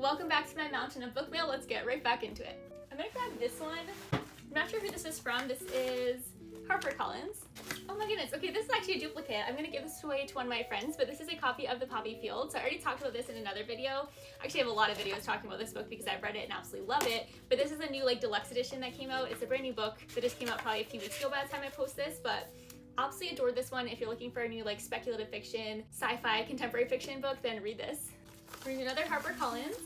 Welcome back to my mountain of book mail. Let's get right back into it. I'm gonna grab this one. I'm not sure who this is from. This is HarperCollins. Oh my goodness. Okay, this is actually a duplicate. I'm gonna give this away to one of my friends, but this is a copy of The Poppy Field. So I already talked about this in another video. Actually, I have a lot of videos talking about this book because I've read it and absolutely love it. But this is a new deluxe edition that came out. It's a brand new book that just came out probably a few weeks ago by the time I post this, but absolutely adored this one. If you're looking for a new speculative fiction, sci-fi, contemporary fiction book, then read this. Read another HarperCollins.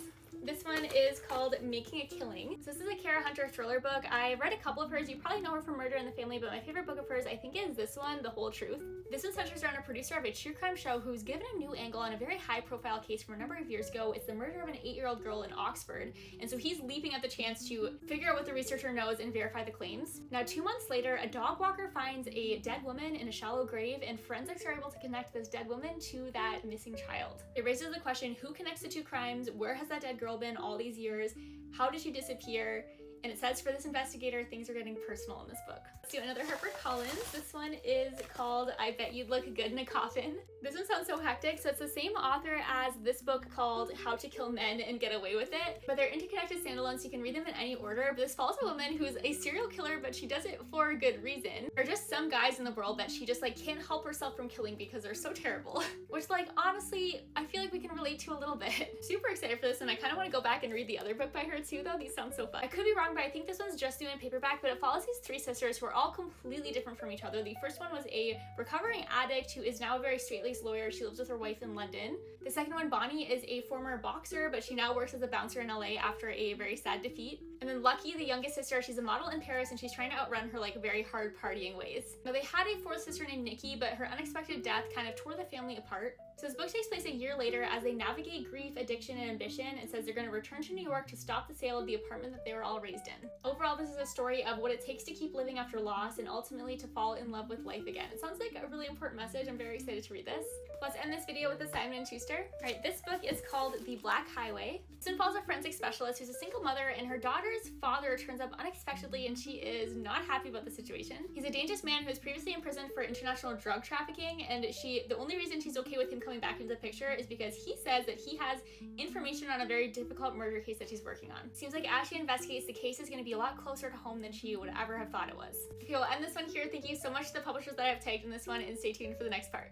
This one is called Making a Killing. So this is a Kara Hunter thriller book. I read a couple of hers. You probably know her from Murder in the Family, but my favorite book of hers I think is this one, The Whole Truth. This one centers around a producer of a true crime show who's given a new angle on a very high profile case from a number of years ago. It's the murder of an 8-year-old girl in Oxford. And so he's leaping at the chance to figure out what the researcher knows and verify the claims. Now 2 months later, a dog walker finds a dead woman in a shallow grave, and forensics are able to connect this dead woman to that missing child. It raises the question, who connects the two crimes? Where has that dead girl been all these years? How did she disappear? And it says for this investigator, things are getting personal in this book. Let's do another HarperCollins. This one is called I Bet You'd Look Good in a Coffin. This one sounds so hectic. So it's the same author as this book called How to Kill Men and Get Away with It, but they're interconnected standalones, so you can read them in any order. But this follows a woman who's a serial killer, but she does it for a good reason. There are just some guys in the world that she just can't help herself from killing because they're so terrible. Which honestly, I feel like we can relate to a little bit. Super excited for this, and I kind of want to go back and read the other book by her too, though. These sound so fun. I could be wrong, but I think this one's just due in paperback, but it follows these 3 sisters who are all completely different from each other. The first one was a recovering addict who is now a very straight-laced lawyer. She lives with her wife in London. The second one, Bonnie, is a former boxer, but she now works as a bouncer in LA after a very sad defeat. And then Lucky, the youngest sister, she's a model in Paris, and she's trying to outrun her very hard partying ways. Now they had a 4th sister named Nikki, but her unexpected death kind of tore the family apart. So this book takes place a year later as they navigate grief, addiction, and ambition. It says they're going to return to New York to stop the sale of the apartment that they were all raised in. Overall, this is a story of what it takes to keep living after loss and ultimately to fall in love with life again. It sounds like a really important message. I'm very excited to read this. Let's end this video with a Simon & Schuster. All right, this book is called The Black Highway. This involves a forensic specialist who's a single mother, and her daughter's father turns up unexpectedly, and she is not happy about the situation. He's a dangerous man who was previously imprisoned for international drug trafficking, and the only reason she's okay with him coming back into the picture is because he says that he has information on a very difficult murder case that she's working on. Seems like as she investigates, the case is going to be a lot closer to home than she would ever have thought it was. Okay, we'll end this one here. Thank you so much to the publishers that I've tagged in this one, and stay tuned for the next part.